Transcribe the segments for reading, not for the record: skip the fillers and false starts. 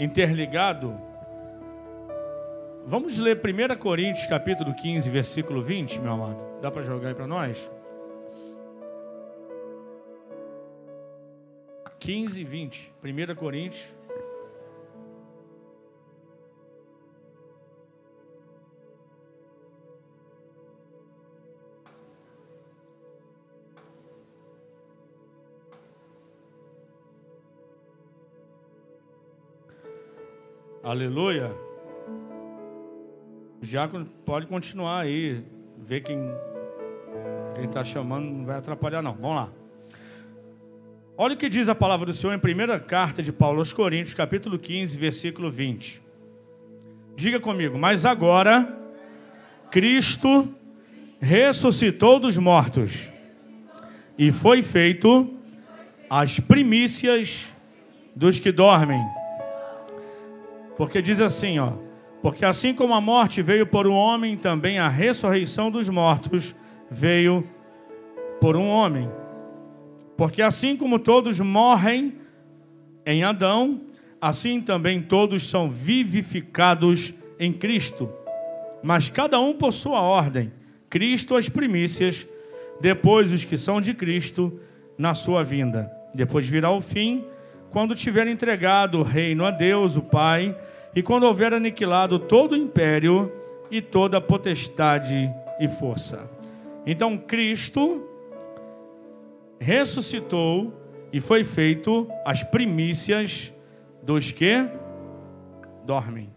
interligado. Vamos ler 1 Coríntios capítulo 15, versículo 20, meu amado. Dá para jogar aí para nós? 15 e 20. 1 Coríntios. Aleluia. Já pode continuar aí. Ver quem está chamando, não vai atrapalhar não. Vamos lá. Olha o que diz a palavra do Senhor em primeira carta de Paulo aos Coríntios, capítulo 15, versículo 20. Diga comigo: mas agora Cristo ressuscitou dos mortos e foi feito as primícias dos que dormem. Porque diz assim, ó: porque assim como a morte veio por um homem, também a ressurreição dos mortos veio por um homem. Porque assim como todos morrem em Adão, assim também todos são vivificados em Cristo. Mas cada um por sua ordem: Cristo as primícias, depois os que são de Cristo na sua vinda. Depois virá o fim, quando tiver entregado o reino a Deus, o Pai, e quando houver aniquilado todo o império e toda a potestade e força. Então Cristo ressuscitou e foi feito as primícias dos que dormem.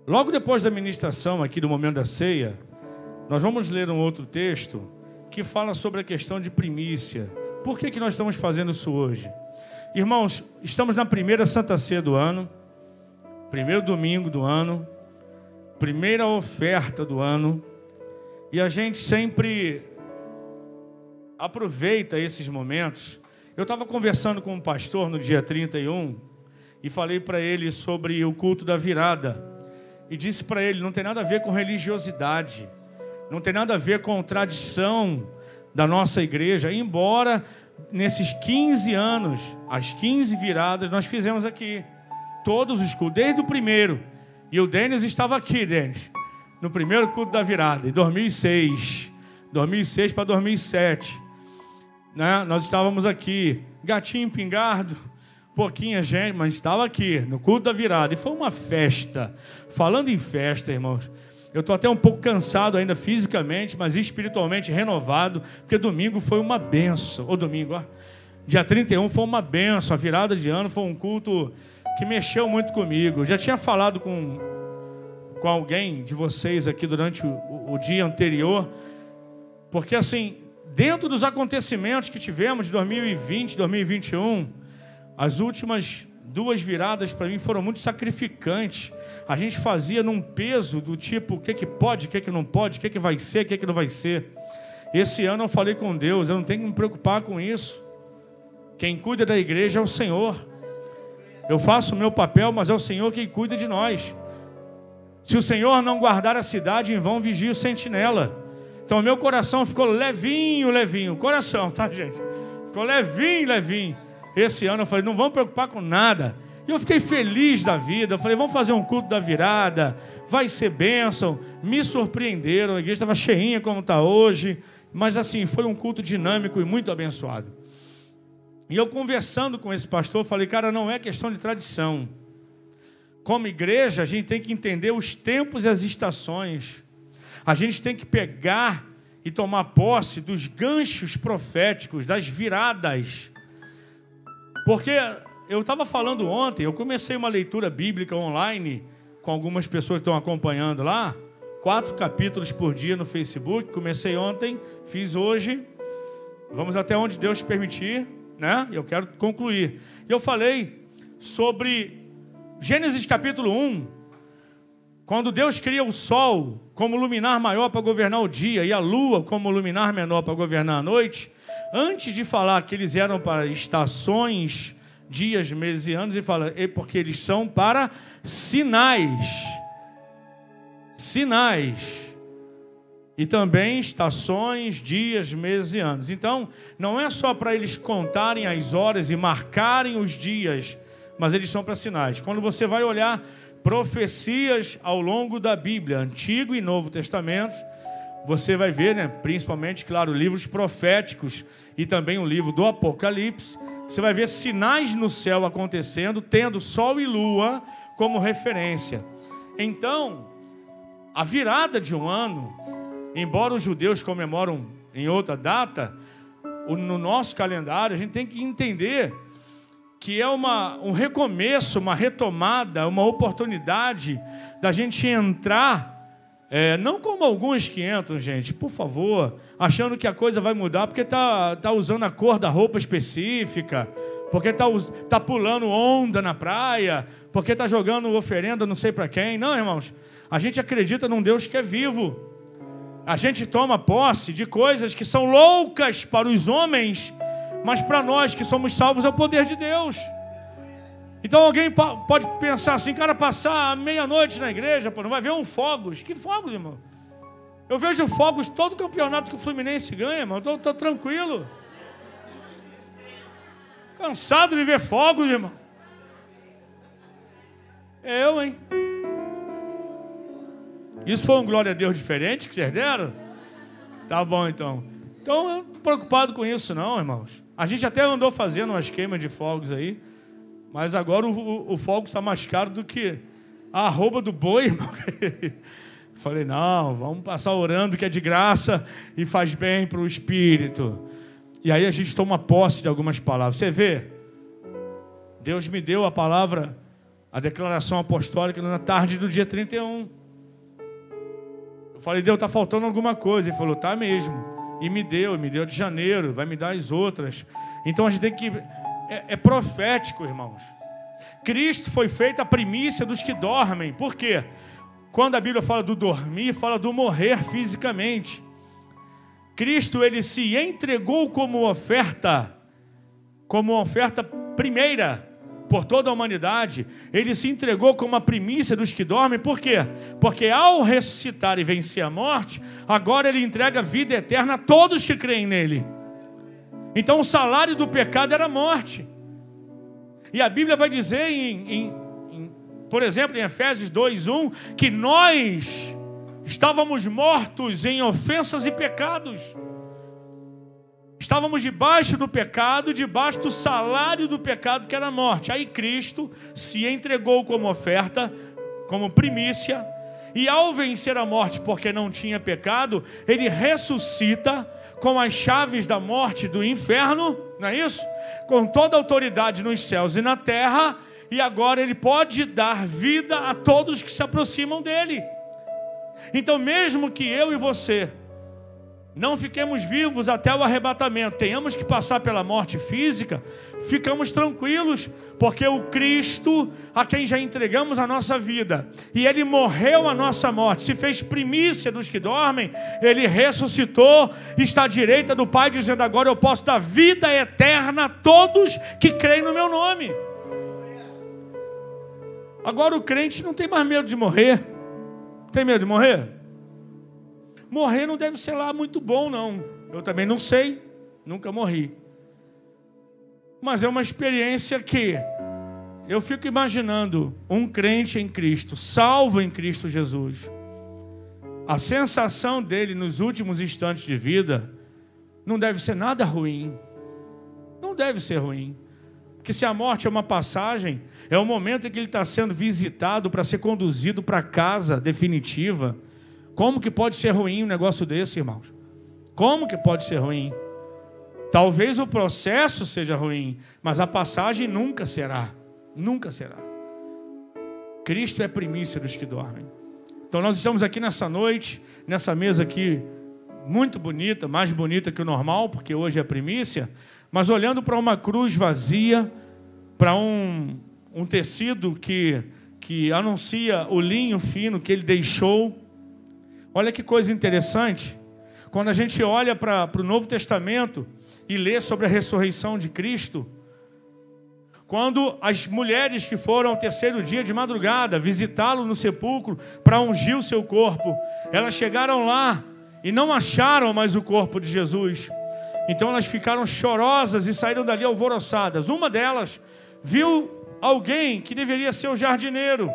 Logo depois da ministração aqui do momento da ceia, nós vamos ler um outro texto que fala sobre a questão de primícia. Por que nós estamos fazendo isso hoje? Irmãos, estamos na primeira Santa Ceia do ano, primeiro domingo do ano, primeira oferta do ano, e a gente sempre aproveita esses momentos. Eu estava conversando com um pastor no dia 31 e falei para ele sobre o culto da virada, e disse para ele: não tem nada a ver com religiosidade, não tem nada a ver com tradição da nossa igreja, embora nesses 15 anos, as 15 viradas, nós fizemos aqui todos os cultos, desde o primeiro. E o Denis estava aqui, Denis, no primeiro culto da virada, em 2006 para 2007, né? Nós estávamos aqui, gatinho pingado, pouquinha gente, mas estava aqui no culto da virada, e foi uma festa. Falando em festa, irmãos, eu estou até um pouco cansado ainda fisicamente, mas espiritualmente renovado, porque domingo foi uma benção. Dia 31 foi uma benção. A virada de ano foi um culto que mexeu muito comigo. Eu já tinha falado com alguém de vocês aqui durante o dia anterior, porque assim, dentro dos acontecimentos que tivemos de 2020, 2021, as últimas duas viradas para mim foram muito sacrificantes. A gente fazia num peso do tipo: o que pode, o que não pode, o que vai ser, o que não vai ser. Esse ano eu falei com Deus: eu não tenho que me preocupar com isso. Quem cuida da igreja é o Senhor. Eu faço o meu papel, mas é o Senhor quem cuida de nós. Se o Senhor não guardar a cidade, em vão vigia o sentinela. Então meu coração ficou levinho, coração, tá, gente? Ficou levinho. Esse ano eu falei: não vamos preocupar com nada. E eu fiquei feliz da vida. Eu falei: vamos fazer um culto da virada, vai ser bênção. Me surpreenderam, a igreja estava cheinha como está hoje, mas assim, foi um culto dinâmico e muito abençoado. E eu conversando com esse pastor, falei: cara, não é questão de tradição. Como igreja, a gente tem que entender os tempos e as estações. A gente tem que pegar e tomar posse dos ganchos proféticos, das viradas. Porque eu estava falando ontem, eu comecei uma leitura bíblica online com algumas pessoas que estão acompanhando lá, 4 capítulos por dia no Facebook. Comecei ontem, fiz hoje, vamos até onde Deus permitir, né? Eu quero concluir. E eu falei sobre Gênesis capítulo 1, quando Deus cria o sol como luminar maior para governar o dia e a lua como luminar menor para governar a noite. Antes de falar que eles eram para estações, dias, meses e anos, ele fala: porque eles são para sinais. Sinais. E também estações, dias, meses e anos. Então, não é só para eles contarem as horas e marcarem os dias, mas eles são para sinais. Quando você vai olhar profecias ao longo da Bíblia, Antigo e Novo Testamentos, você vai ver, né, principalmente, claro, livros proféticos e também o livro do Apocalipse, você vai ver sinais no céu acontecendo, tendo sol e lua como referência. Então, a virada de um ano, embora os judeus comemoram em outra data, no nosso calendário, a gente tem que entender que é um recomeço, uma retomada, uma oportunidade da gente entrar, não como alguns que entram, gente, por favor, achando que a coisa vai mudar porque tá usando a cor da roupa específica, porque tá pulando onda na praia, porque tá jogando oferenda não sei para quem. Não, irmãos, a gente acredita num Deus que é vivo. A gente toma posse de coisas que são loucas para os homens, mas para nós que somos salvos é o poder de Deus. Então alguém pode pensar assim, cara, passar a meia-noite na igreja, pô, não vai ver fogos. Que fogos, irmão? Eu vejo fogos todo campeonato que o Fluminense ganha, irmão. Tô tranquilo. Cansado de ver fogos, irmão. Eu, hein? Isso foi um glória a Deus diferente que vocês deram? Tá bom, então. Então, eu não estou preocupado com isso, não, irmãos. A gente até andou fazendo umas queimas de fogos aí, mas agora o fogo está mais caro do que a arroba do boi, irmão. Falei, não, vamos passar orando que é de graça e faz bem para o espírito. E aí a gente toma posse de algumas palavras. Você vê, Deus me deu a palavra, a declaração apostólica na tarde do dia 31. Eu falei, Deus, está faltando alguma coisa. Ele falou, tá mesmo. E me deu de janeiro, vai me dar as outras. Então a gente tem que... É profético, irmãos. Cristo foi feito a primícia dos que dormem. Por quê? Quando a Bíblia fala do dormir, fala do morrer fisicamente. Cristo, ele se entregou como oferta primeira por toda a humanidade. Ele se entregou como a primícia dos que dormem. Por quê? Porque ao ressuscitar e vencer a morte, agora ele entrega vida eterna a todos que creem nele. Então o salário do pecado era a morte. E a Bíblia vai dizer, por exemplo, em Efésios 2:1, que nós estávamos mortos em ofensas e pecados. Estávamos debaixo do pecado, debaixo do salário do pecado, que era a morte. Aí Cristo se entregou como oferta, como primícia, e ao vencer a morte, porque não tinha pecado, ele ressuscita com as chaves da morte e do inferno, não é isso? Com toda a autoridade nos céus e na terra, e agora ele pode dar vida a todos que se aproximam dele. Então, mesmo que eu e você não fiquemos vivos até o arrebatamento, tenhamos que passar pela morte física, ficamos tranquilos, porque o Cristo, a quem já entregamos a nossa vida, e ele morreu a nossa morte, se fez primícia dos que dormem, ele ressuscitou, está à direita do Pai, dizendo, agora eu posso dar vida eterna a todos que creem no meu nome. Agora o crente não tem mais medo de morrer. Tem medo de morrer? Morrer não deve ser lá muito bom, não. Eu também não sei, nunca morri. Mas é uma experiência que eu fico imaginando um crente em Cristo, salvo em Cristo Jesus. A sensação dele nos últimos instantes de vida não deve ser nada ruim. Não deve ser ruim. Porque se a morte é uma passagem, é o momento em que ele está sendo visitado para ser conduzido para a casa definitiva. Como que pode ser ruim um negócio desse, irmãos? Como que pode ser ruim? Talvez o processo seja ruim, mas a passagem nunca será. Nunca será. Cristo é a primícia dos que dormem. Então nós estamos aqui nessa noite, nessa mesa aqui, muito bonita, mais bonita que o normal, porque hoje é a primícia, mas olhando para uma cruz vazia, para um tecido que anuncia o linho fino que ele deixou. Olha que coisa interessante, quando a gente olha para o Novo Testamento e lê sobre a ressurreição de Cristo, quando as mulheres que foram ao terceiro dia de madrugada visitá-lo no sepulcro para ungir o seu corpo, elas chegaram lá e não acharam mais o corpo de Jesus. Então elas ficaram chorosas e saíram dali alvoroçadas. Uma delas viu alguém que deveria ser o jardineiro,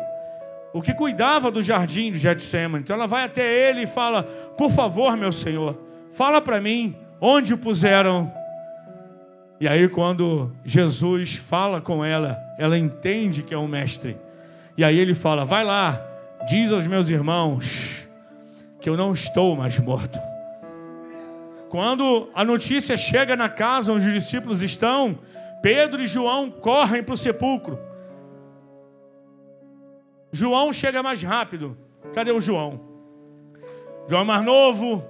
o que cuidava do jardim de Getsêmani. Então ela vai até ele e fala: por favor, meu senhor, fala para mim onde o puseram. E aí quando Jesus fala com ela, ela entende que é um mestre. E aí ele fala: vai lá, diz aos meus irmãos que eu não estou mais morto. Quando a notícia chega na casa onde os discípulos estão, Pedro e João correm para o sepulcro. João chega mais rápido. Cadê o João? João é mais novo,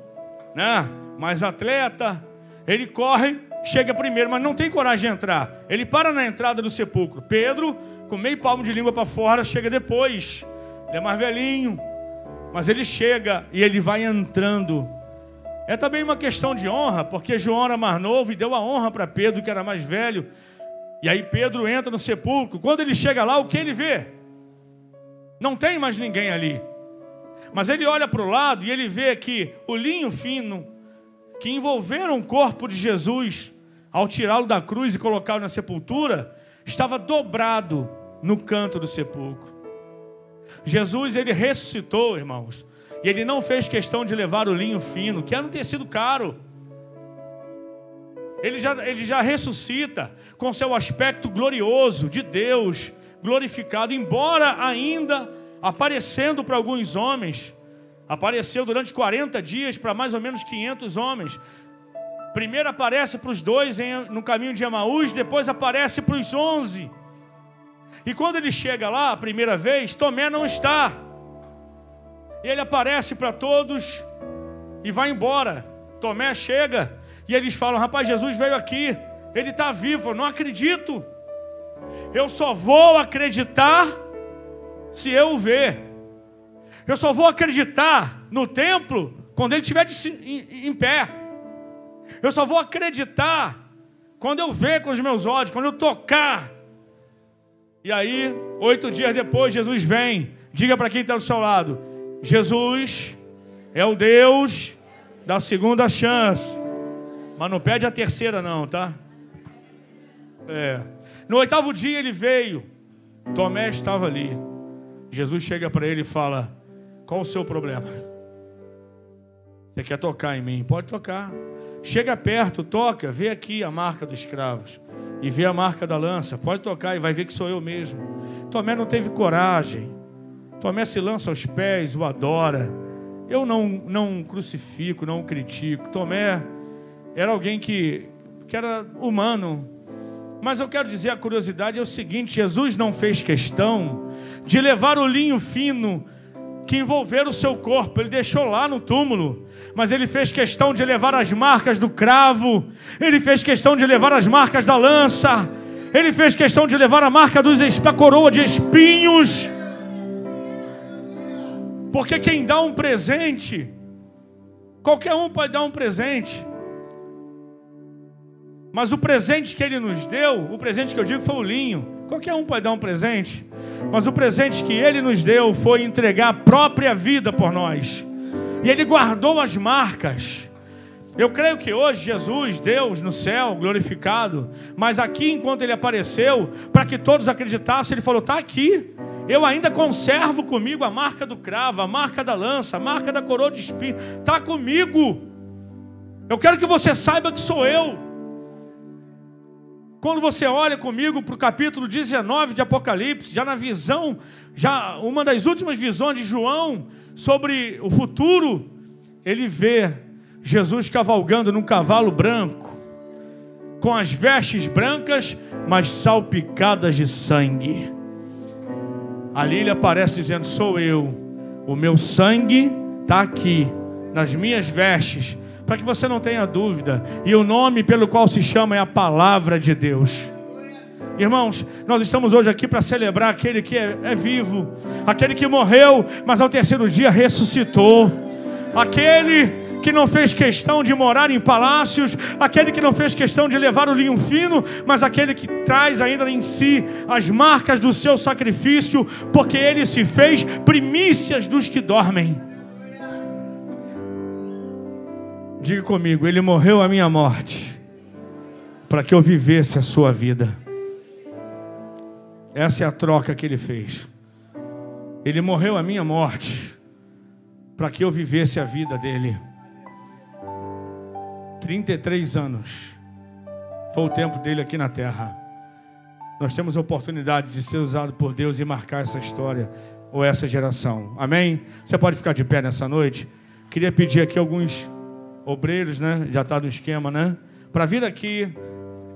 né? Mais atleta. Ele corre, chega primeiro, mas não tem coragem de entrar. Ele para na entrada do sepulcro. Pedro, com meio palmo de língua para fora, chega depois. Ele é mais velhinho, mas ele chega e ele vai entrando. É também uma questão de honra, porque João era mais novo e deu a honra para Pedro, que era mais velho. E aí Pedro entra no sepulcro. Quando ele chega lá, o que ele vê? Não tem mais ninguém ali. Mas ele olha para o lado e ele vê que o linho fino que envolveram o corpo de Jesus ao tirá-lo da cruz e colocá-lo na sepultura, estava dobrado no canto do sepulcro. Jesus, ele ressuscitou, irmãos, e ele não fez questão de levar o linho fino, que era um tecido caro. Ele já ressuscita com seu aspecto glorioso de Deus, glorificado, embora ainda aparecendo para alguns homens. Apareceu durante 40 dias para mais ou menos 500 homens. Primeiro aparece para os 2 no caminho de Emaús, depois aparece para os 11. E quando ele chega lá a primeira vez, Tomé não está. Ele aparece para todos e vai embora. Tomé chega e eles falam: rapaz, Jesus veio aqui, ele está vivo. Eu não acredito. Eu só vou acreditar se eu o ver. Eu só vou acreditar no templo quando ele estiver em pé. Eu só vou acreditar quando eu ver com os meus olhos, quando eu tocar. E aí, 8 dias depois, Jesus vem. Diga para quem está do seu lado: Jesus é o Deus da segunda chance. Mas não pede a terceira não, tá? No 8º dia ele veio. Tomé estava ali. Jesus chega para ele e fala: qual o seu problema? Você quer tocar em mim? Pode tocar. Chega perto, toca, vê aqui a marca dos cravos e vê a marca da lança. Pode tocar e vai ver que sou eu mesmo. Tomé não teve coragem. Tomé se lança aos pés, o adora. Eu não crucifico, não critico. Tomé era alguém que era humano. Mas eu quero dizer, a curiosidade é o seguinte: Jesus não fez questão de levar o linho fino que envolver o seu corpo. Ele deixou lá no túmulo, mas ele fez questão de levar as marcas do cravo. Ele fez questão de levar as marcas da lança. Ele fez questão de levar a marca da coroa de espinhos. Porque quem dá um presente, qualquer um pode dar um presente, mas o presente que ele nos deu, o presente que eu digo foi o linho. Qualquer um pode dar um presente, mas o presente que ele nos deu foi entregar a própria vida por nós. E ele guardou as marcas. Eu creio que hoje Jesus, Deus no céu, glorificado, mas aqui enquanto ele apareceu, para que todos acreditassem, ele falou: está aqui. Eu ainda conservo comigo a marca do cravo, a marca da lança, a marca da coroa de espinho. Está comigo. Eu quero que você saiba que sou eu. Quando você olha comigo para o capítulo 19 de Apocalipse, já na visão, já uma das últimas visões de João sobre o futuro, ele vê Jesus cavalgando num cavalo branco, com as vestes brancas, mas salpicadas de sangue. Ali ele aparece dizendo: sou eu, o meu sangue está aqui, nas minhas vestes, para que você não tenha dúvida. E o nome pelo qual se chama é a Palavra de Deus. Irmãos, nós estamos hoje aqui para celebrar aquele que é vivo, aquele que morreu, mas ao 3º dia ressuscitou, aquele que não fez questão de morar em palácios, aquele que não fez questão de levar o linho fino, mas aquele que traz ainda em si as marcas do seu sacrifício, porque ele se fez primícias dos que dormem. Diga comigo: Ele morreu a minha morte para que eu vivesse a sua vida. Essa é a troca que Ele fez. Ele morreu a minha morte para que eu vivesse a vida dele. 33 anos foi o tempo dele aqui na terra. Nós temos a oportunidade de ser usado por Deus e marcar essa história ou essa geração. Amém? Você pode ficar de pé nessa noite? Queria pedir aqui alguns obreiros, né? Já está no esquema, né? Para vir aqui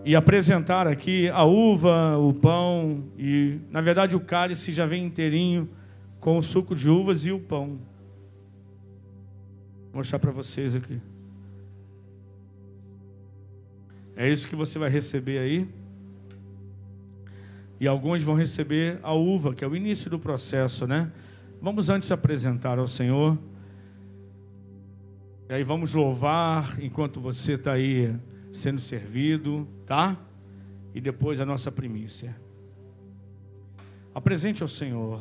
e apresentar aqui a uva, o pão e, na verdade, o cálice já vem inteirinho com o suco de uvas e o pão. Vou mostrar para vocês aqui. É isso que você vai receber aí. E alguns vão receber a uva, que é o início do processo, né? Vamos antes apresentar ao Senhor. E aí vamos louvar enquanto você está aí sendo servido, tá? E depois a nossa primícia. Apresente ao Senhor.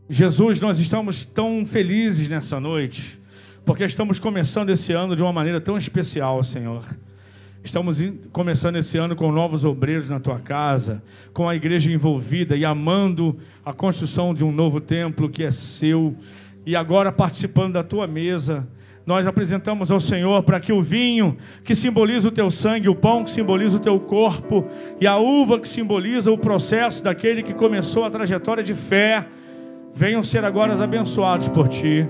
Jesus, nós estamos tão felizes nessa noite, porque estamos começando esse ano de uma maneira tão especial, Senhor. Estamos começando esse ano com novos obreiros na tua casa, com a igreja envolvida e amando a construção de um novo templo que é seu. E agora participando da tua mesa, nós apresentamos ao Senhor para que o vinho que simboliza o teu sangue, o pão que simboliza o teu corpo e a uva que simboliza o processo daquele que começou a trajetória de fé, venham ser agora abençoados por ti.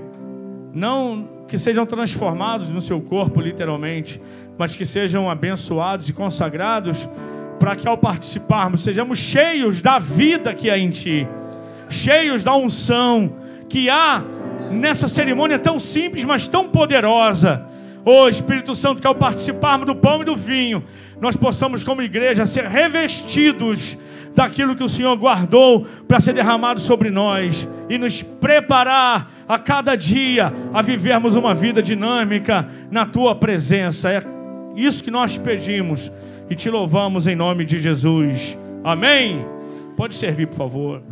Não que sejam transformados no seu corpo, literalmente, mas que sejam abençoados e consagrados para que ao participarmos sejamos cheios da vida que há em ti, cheios da unção que há nessa cerimônia tão simples, mas tão poderosa. Ô Espírito Santo, que ao participarmos do pão e do vinho, nós possamos como igreja ser revestidos daquilo que o Senhor guardou para ser derramado sobre nós e nos preparar a cada dia a vivermos uma vida dinâmica na tua presença. É isso que nós pedimos e te louvamos em nome de Jesus. Amém? Pode servir, por favor.